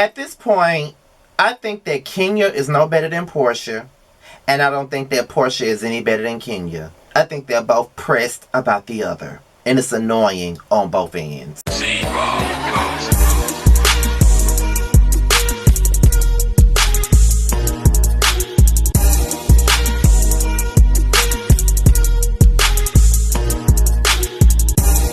At this point, I think that Kenya is no better than Portia. And I don't think that Portia is any better than Kenya. I think they're both pressed about the other. And it's annoying on both ends.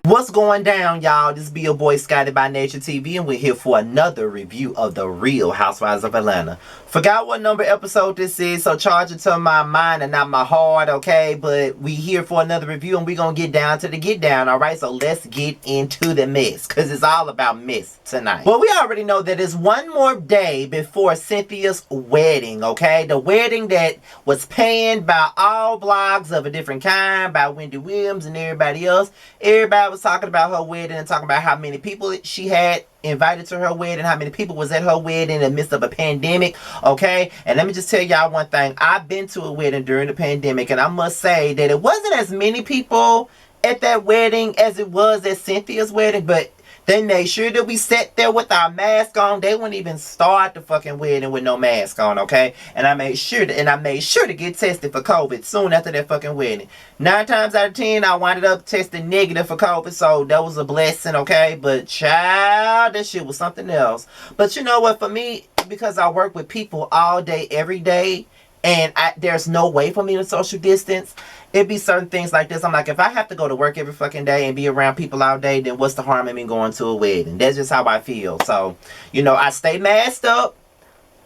What's going down, y'all? This be your boy Scotty by Nature TV, and we're here for another review of The Real Housewives of Atlanta. Forgot what number episode this is, so charge it to my mind and not my heart, okay? But we here for another review, and we're gonna get down to the get down, alright? So let's get into the mess, because it's all about mess tonight. Well, we already know that it's one more day before Cynthia's wedding, okay? The wedding that was panned by all blogs of a different kind, by Wendy Williams and everybody else. Everybody was talking about her wedding and talking about how many people she had invited to her wedding, how many people was at her wedding in the midst of a pandemic, okay? And let me just tell y'all one thing. I've been to a wedding during the pandemic, and I must say that it wasn't as many people at that wedding as it was at Cynthia's wedding, but they made sure that we sat there with our mask on. They wouldn't even start the fucking wedding with no mask on, okay? And I made sure to get tested for COVID soon after that fucking wedding. 9 times out of 10, I wound up testing negative for COVID, so that was a blessing, okay? But child, that shit was something else. But you know what? For me, because I work with people all day, every day, and there's no way for me to social distance, it'd be certain things like this. I'm like, if I have to go to work every fucking day and be around people all day, then what's the harm in me going to a wedding? That's just how I feel. So, you know, I stay masked up,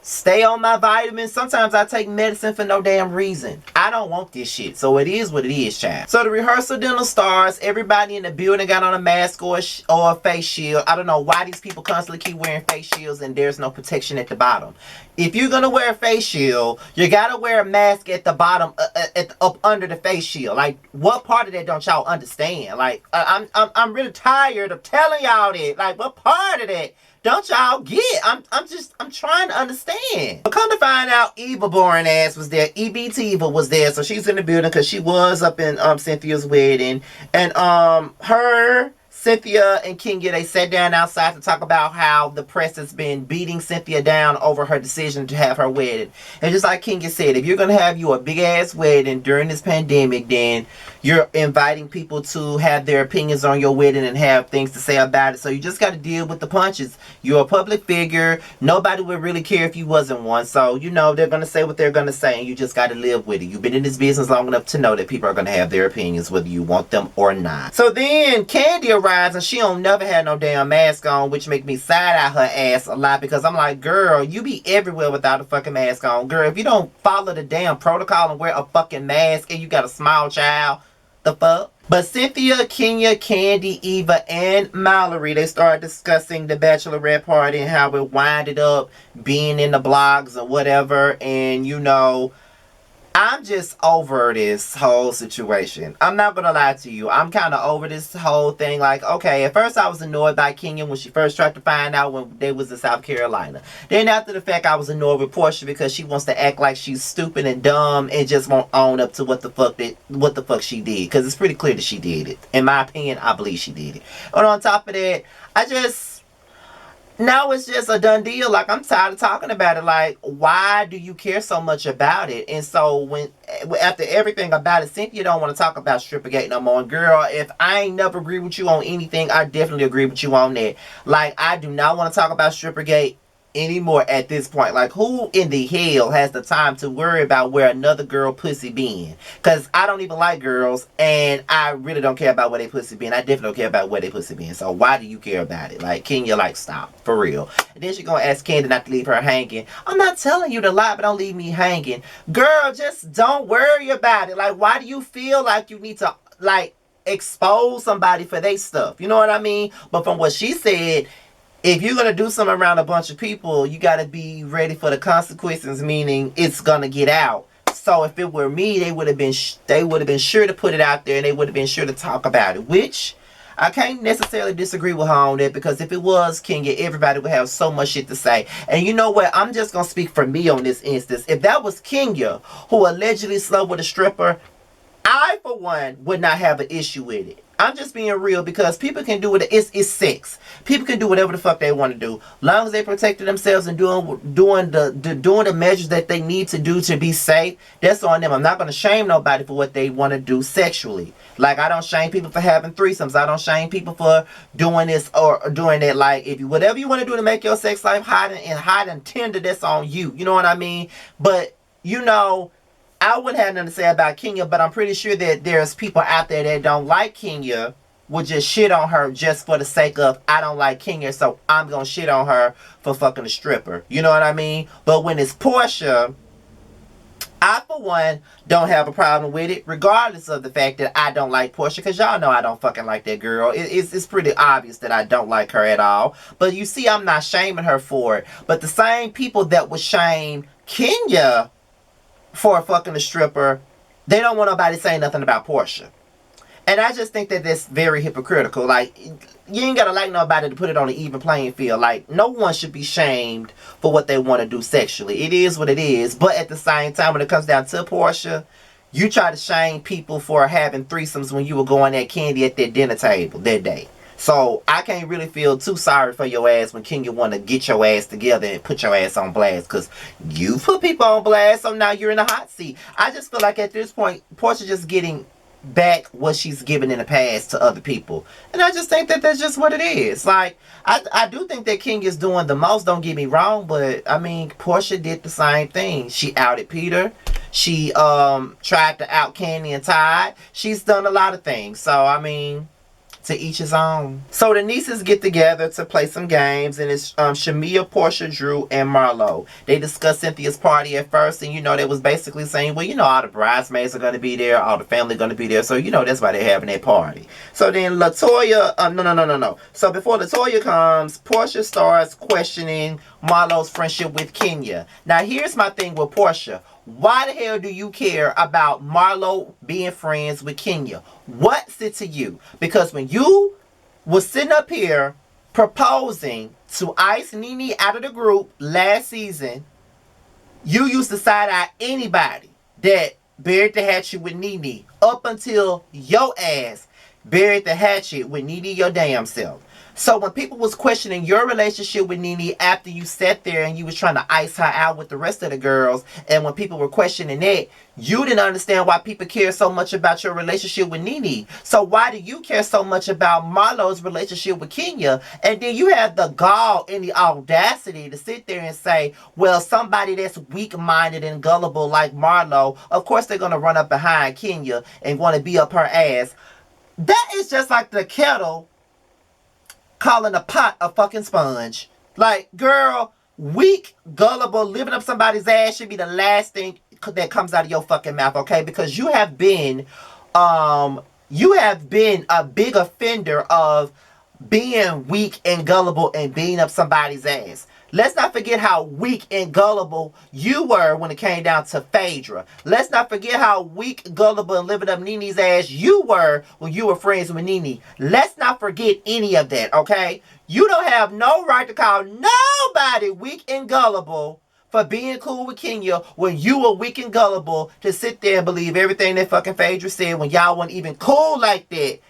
stay on my vitamins. Sometimes I take medicine for no damn reason. I don't want this shit. So it is what it is, child. So the rehearsal dinner starts. Everybody in the building got on a mask or a face shield. I don't know why these people constantly keep wearing face shields and there's no protection at the bottom. If you're going to wear a face shield, you got to wear a mask at the bottom, up under the face shield. Like, what part of that don't y'all understand? Like, I'm really tired of telling y'all that. Like, what part of that don't y'all get? I'm trying to understand. But come to find out, Eva boring ass was there. EBT Eva was there, so she's in the building because she was up in Cynthia's wedding. And her, Cynthia, and Kenya, they sat down outside to talk about how the press has been beating Cynthia down over her decision to have her wedding. And just like Kenya said, if you're going to have a big ass wedding during this pandemic, then you're inviting people to have their opinions on your wedding and have things to say about it. So you just got to deal with the punches. You're a public figure. Nobody would really care if you wasn't one. So, you know, they're going to say what they're going to say, and you just got to live with it. You've been in this business long enough to know that people are going to have their opinions, whether you want them or not. So then Candy arrives, and she don't never have no damn mask on, which make me side-eye her ass a lot, because I'm like, girl, you be everywhere without a fucking mask on. Girl, if you don't follow the damn protocol and wear a fucking mask and you got a small child, the fuck? But Cynthia, Kenya, Candy, Eva, and Mallory, they started discussing the bachelorette party and how it winded up being in the blogs or whatever. And, you know, I'm just over this whole situation. I'm not going to lie to you. I'm kind of over this whole thing. Like, okay, at first I was annoyed by Kenya when she first tried to find out when they was in South Carolina. Then after the fact, I was annoyed with Portia because she wants to act like she's stupid and dumb and just won't own up to what the fuck she did. Because it's pretty clear that she did it. In my opinion, I believe she did it. And on top of that, now it's just a done deal. Like, I'm tired of talking about it. Like, why do you care so much about it? And so after everything about it, Cynthia don't want to talk about Strippergate no more. And girl, if I ain't never agree with you on anything, I definitely agree with you on that. Like, I do not want to talk about Strippergate anymore at this point. Like, who in the hell has the time to worry about where another girl pussy been? Because I don't even like girls, and I really don't care about where they pussy been. I definitely don't care about where they pussy been. So why do you care about it? Like, Kenya, like, stop. For real. And then she gonna ask Candy not to leave her hanging. I'm not telling you to lie, but don't leave me hanging. Girl, just don't worry about it. Like, why do you feel like you need to, like, expose somebody for their stuff? You know what I mean? But from what she said, if you're going to do something around a bunch of people, you got to be ready for the consequences, meaning it's going to get out. So if it were me, they would have been sure to put it out there, and they would have been sure to talk about it, which I can't necessarily disagree with her on that, because if it was Kenya, everybody would have so much shit to say. And you know what? I'm just going to speak for me on this instance. If that was Kenya, who allegedly slept with a stripper, I, for one, would not have an issue with it. I'm just being real because people can do it. It's sex. People can do whatever the fuck they want to do, long as they protecting themselves and doing the measures that they need to do to be safe. That's on them. I'm not gonna shame nobody for what they want to do sexually. Like, I don't shame people for having threesomes. I don't shame people for doing this or doing that. Like, if you whatever you want to do to make your sex life hot and tender, that's on you. You know what I mean? But you know, I wouldn't have nothing to say about Kenya, but I'm pretty sure that there's people out there that don't like Kenya, would just shit on her just for the sake of, I don't like Kenya, so I'm gonna shit on her for fucking a stripper. You know what I mean? But when it's Portia, I, for one, don't have a problem with it, regardless of the fact that I don't like Portia, because y'all know I don't fucking like that girl. It's pretty obvious that I don't like her at all. But you see, I'm not shaming her for it. But the same people that would shame Kenya for fucking a stripper, they don't want nobody saying nothing about Portia. And I just think that that's very hypocritical. Like, you ain't gotta like nobody to put it on an even playing field. Like, no one should be shamed for what they want to do sexually. It is what it is. But at the same time, when it comes down to Portia, you try to shame people for having threesomes when you were going at candy at their dinner table that day. So I can't really feel too sorry for your ass when Kenya want to get your ass together and put your ass on blast, because you put people on blast, so now you're in the hot seat. I just feel like at this point, Portia just getting back what she's given in the past to other people. And I just think that that's just what it is. Like, I do think that Kenya's doing the most, don't get me wrong, but I mean, Portia did the same thing. She outed Peter. She tried to out Candy and Tide. She's done a lot of things. So, I mean, to each his own. So the nieces get together to play some games, and it's Shamia, Portia, Drew, and Marlo. They discuss Cynthia's party at first, and you know, they was basically saying, well, you know, all the bridesmaids are going to be there, all the family going to be there, so you know, that's why they're having that party. So then Latoya, no. So before Latoya comes, Portia starts questioning Marlo's friendship with Kenya. Now here's my thing with Portia. Why the hell do you care about Marlo being friends with Kenya? What's it to you? Because when you was sitting up here proposing to ice Nene out of the group last season, you used to side-eye anybody that buried the hatchet with Nene up until your ass buried the hatchet with Nene your damn self. So when people was questioning your relationship with Nene after you sat there and you was trying to ice her out with the rest of the girls, and when people were questioning that, you didn't understand why people care so much about your relationship with Nene. So why do you care so much about Marlo's relationship with Kenya? And then you have the gall and the audacity to sit there and say, well, somebody that's weak-minded and gullible like Marlo, of course they're going to run up behind Kenya and want to be up her ass. That is just like the kettle calling a pot a fucking sponge. Like, girl, weak, gullible, living up somebody's ass should be the last thing that comes out of your fucking mouth, okay? Because you have been a big offender of being weak and gullible and beating up somebody's ass. Let's not forget how weak and gullible you were when it came down to Phaedra. Let's not forget how weak, gullible, and living up Nene's ass you were when you were friends with Nene. Let's not forget any of that, okay? You don't have no right to call nobody weak and gullible for being cool with Kenya when you were weak and gullible to sit there and believe everything that fucking Phaedra said when y'all weren't even cool like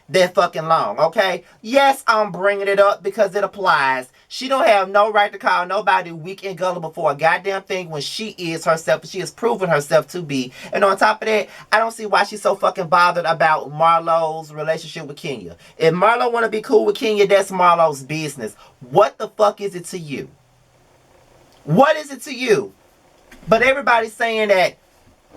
that fucking long, okay? Yes, I'm bringing it up because it applies. She don't have no right to call nobody weak and gullible for a goddamn thing when she is herself. She has proven herself to be. And on top of that, I don't see why she's so fucking bothered about Marlo's relationship with Kenya. If Marlo want to be cool with Kenya, that's Marlo's business. What the fuck is it to you? What is it to you? But everybody's saying that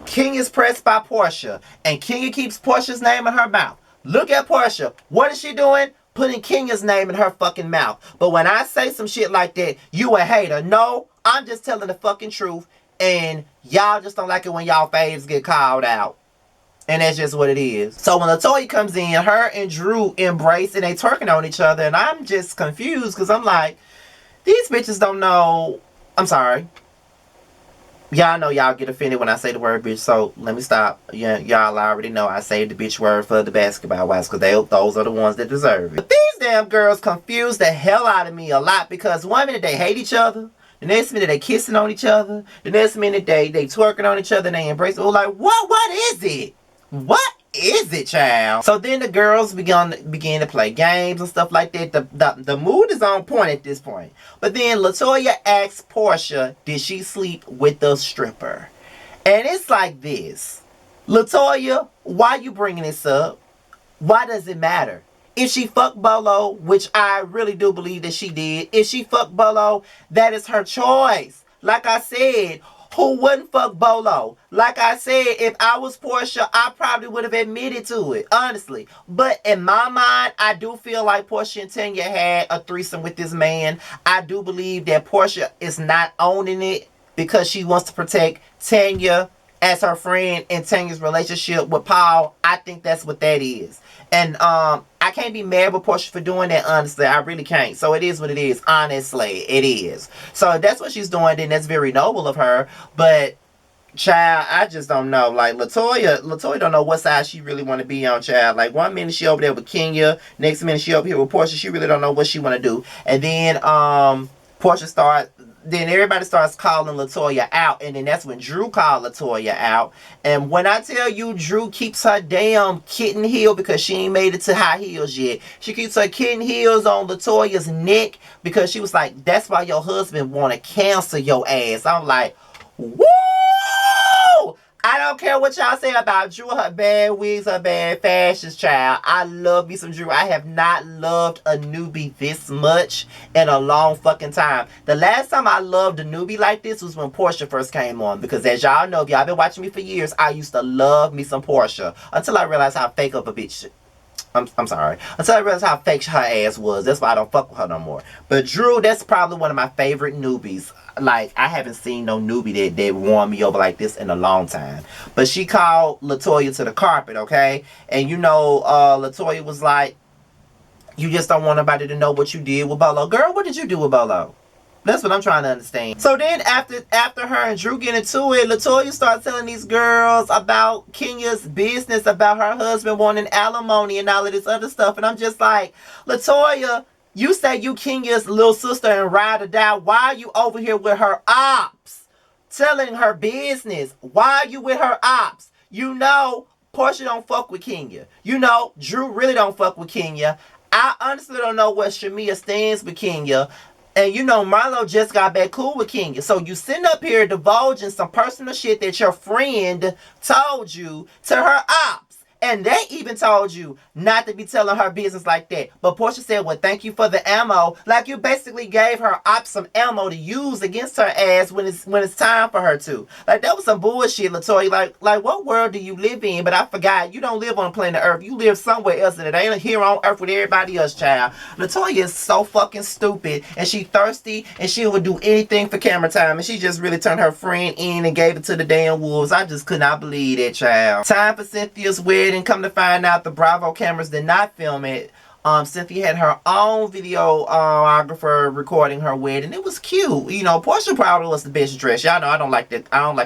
Kenya's pressed by Portia, and Kenya keeps Portia's name in her mouth. Look at Portia. What is she doing? Putting Kenya's name in her fucking mouth. But when I say some shit like that, you a hater. No, I'm just telling the fucking truth, and y'all just don't like it when y'all faves get called out. And that's just what it is. So when Latoya comes in, her and Drew embrace and they twerking on each other, and I'm just confused because I'm like, these bitches don't know. I'm sorry. Y'all know y'all get offended when I say the word bitch, so let me stop. Yeah, y'all already know I say the bitch word for the basketball wives because those are the ones that deserve it. But these damn girls confuse the hell out of me a lot because one minute they hate each other, the next minute they kissing on each other, the next minute they twerking on each other and they embrace it. Oh, like, what is it? What is it, child? So then the girls began to play games and stuff like that. The mood is on point at this point. But then Latoya asks Portia, did she sleep with the stripper? And it's like this. Latoya, why you bringing this up? Why does it matter? If she fucked Bolo, which I really do believe that she did, if she fucked Bolo, that is her choice. Like I said, who wouldn't fuck Bolo? Like I said, if I was Portia, I probably would have admitted to it, honestly. But in my mind, I do feel like Portia and Tanya had a threesome with this man. I do believe that Portia is not owning it because she wants to protect Tanya as her friend in Tanya's relationship with Paul. I think that's what that is. And I can't be mad with Portia for doing that, honestly. I really can't. So it is what it is. Honestly, it is. So if that's what she's doing, then that's very noble of her. But, child, I just don't know. Like, Latoya don't know what side she really want to be on, child. Like, one minute she over there with Kenya. Next minute she over here with Portia. She really don't know what she want to do. And then Portia starts... Then everybody starts calling Latoya out. And then that's when Drew called Latoya out. And when I tell you Drew keeps her damn kitten heel because she ain't made it to high heels yet. She keeps her kitten heels on Latoya's neck because she was like, that's why your husband want to cancel your ass. I'm like, woo! I don't care what y'all say about Drew, her bad wigs, her bad fashions, child. I love me some Drew. I have not loved a newbie this much in a long fucking time. The last time I loved a newbie like this was when Portia first came on. Because as y'all know, if y'all been watching me for years, I used to love me some Portia. Until I realized how fake of a bitch I'm sorry. Until I realized how fake her ass was. That's why I don't fuck with her no more. But Drew, that's probably one of my favorite newbies. Like, I haven't seen no newbie that won me over like this in a long time. But she called Latoya to the carpet, okay? And you know, Latoya was like, you just don't want nobody to know what you did with Bolo. Girl, what did you do with Bolo? That's what I'm trying to understand. So then after her and Drew get into it, Latoya starts telling these girls about Kenya's business, about her husband wanting alimony and all of this other stuff. And I'm just like, Latoya, you say you Kenya's little sister and ride or die. Why are you over here with her ops? Telling her business. Why are you with her ops? You know, Portia don't fuck with Kenya. You know, Drew really don't fuck with Kenya. I honestly don't know what Shamia stands with Kenya. And you know, Marlo just got back cool with Kenya. So you sitting up here divulging some personal shit that your friend told you to her ops. And they even told you not to be telling her business like that. But Portia said, well, thank you for the ammo. Like, you basically gave her ops some ammo to use against her ass when it's time for her to. Like, that was some bullshit, Latoya. Like what world do you live in? But I forgot, you don't live on planet Earth. You live somewhere else and it ain't here on Earth with everybody else, child. Latoya is so fucking stupid. And she thirsty. And she would do anything for camera time. And she just really turned her friend in and gave it to the damn wolves. I just could not believe that, child. Time for Cynthia's wedding. Come to find out, the Bravo cameras did not film it. Cynthia had her own videographer recording her wedding. It was cute. You know, Portia probably was the best dressed. Y'all know I don't like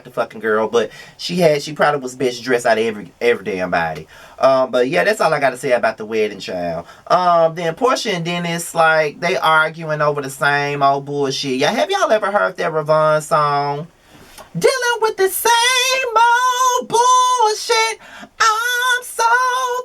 the fucking girl, but she probably was best dressed out of every damn body. But yeah, that's all I got to say about the wedding, child. Then Portia and Dennis, like, they arguing over the same old bullshit. Have y'all ever heard that Ravon song? Dealing with the same old bullshit. I'm so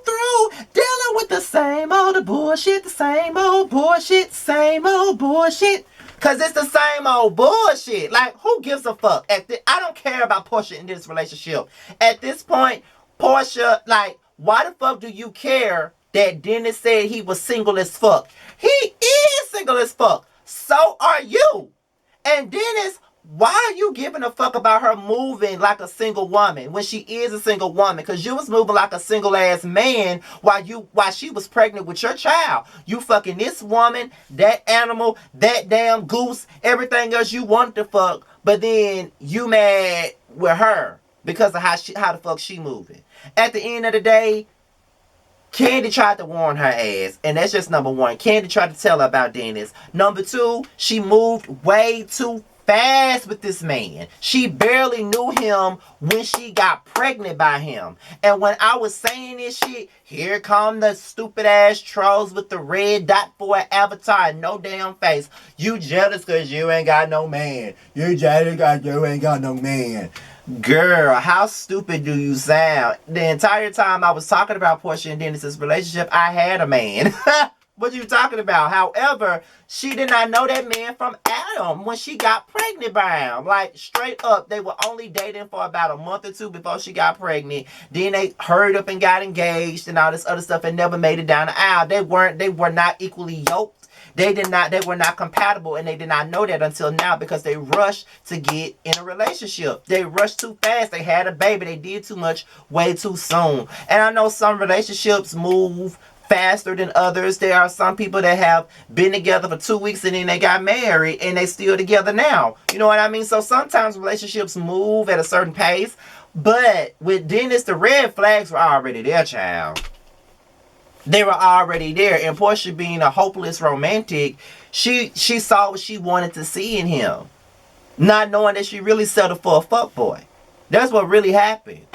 through dealing with the same old bullshit, the same old bullshit, same old bullshit. Cause it's the same old bullshit. Like, who gives a fuck? I don't care about Portia in this relationship. At this point, Portia, like, why the fuck do you care that Dennis said he was single as fuck? He is single as fuck. So are you. And Dennis, why are you giving a fuck about her moving like a single woman when she is a single woman? Because you was moving like a single ass man while she was pregnant with your child. You fucking this woman, that animal, that damn goose, everything else you wanted to fuck, but then you mad with her because of how the fuck she moving. At the end of the day, Candy tried to warn her ass, and that's just number one. Candy tried to tell her about Dennis. Number two, she moved way too fast with this man. She barely knew him when she got pregnant by him. And when I was saying this shit, here come the stupid ass trolls with the red dot for an avatar and no damn face. You jealous because you ain't got no man. You jealous because you ain't got no man. Girl, how stupid do you sound? The entire time I was talking about Portia and Dennis's relationship, I had a man. What you talking about? However, she did not know that man from Adam when she got pregnant by him. Like, straight up, they were only dating for about a month or two before she got pregnant. Then they hurried up and got engaged and all this other stuff and never made it down the aisle. They were not equally yoked. They were not compatible, and they did not know that until now because they rushed to get in a relationship. They rushed too fast. They had a baby. They did too much way too soon. And I know some relationships move faster than others. There are some people that have been together for 2 weeks and then they got married and they still together now. You know what I mean? So sometimes relationships move at a certain pace. But with Dennis, the red flags were already there, child. They were already there. And Portia, being a hopeless romantic, she saw what she wanted to see in him, not knowing that she really settled for a fuckboy. That's what really happened.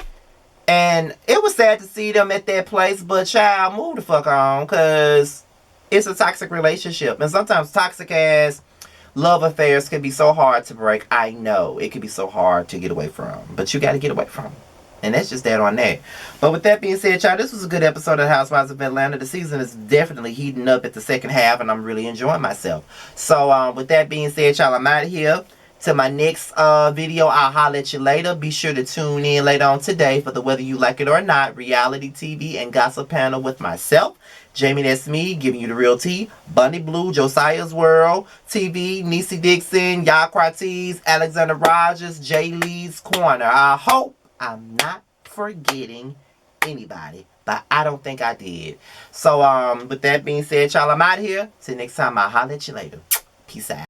And it was sad to see them at that place, but child, move the fuck on, because it's a toxic relationship. And sometimes toxic ass love affairs can be so hard to break. I know it can be so hard to get away from, but you got to get away from them. And that's just that on that. But with that being said, y'all, this was a good episode of Housewives of Atlanta. The season is definitely heating up at the second half, and I'm really enjoying myself. So with that being said, y'all, I'm out of here. Till my next video, I'll holler at you later. Be sure to tune in later on today for the Whether You Like It or Not reality TV and gossip panel with myself, Jamie, that's me, giving you the real tea. Bunny Blue, Josiah's World TV, Niecy Dixon, Yaquartes, Alexander Rogers, Jay Lee's Corner. I hope I'm not forgetting anybody, but I don't think I did. So with that being said, y'all, I'm out of here. Till next time, I'll holler at you later. Peace out.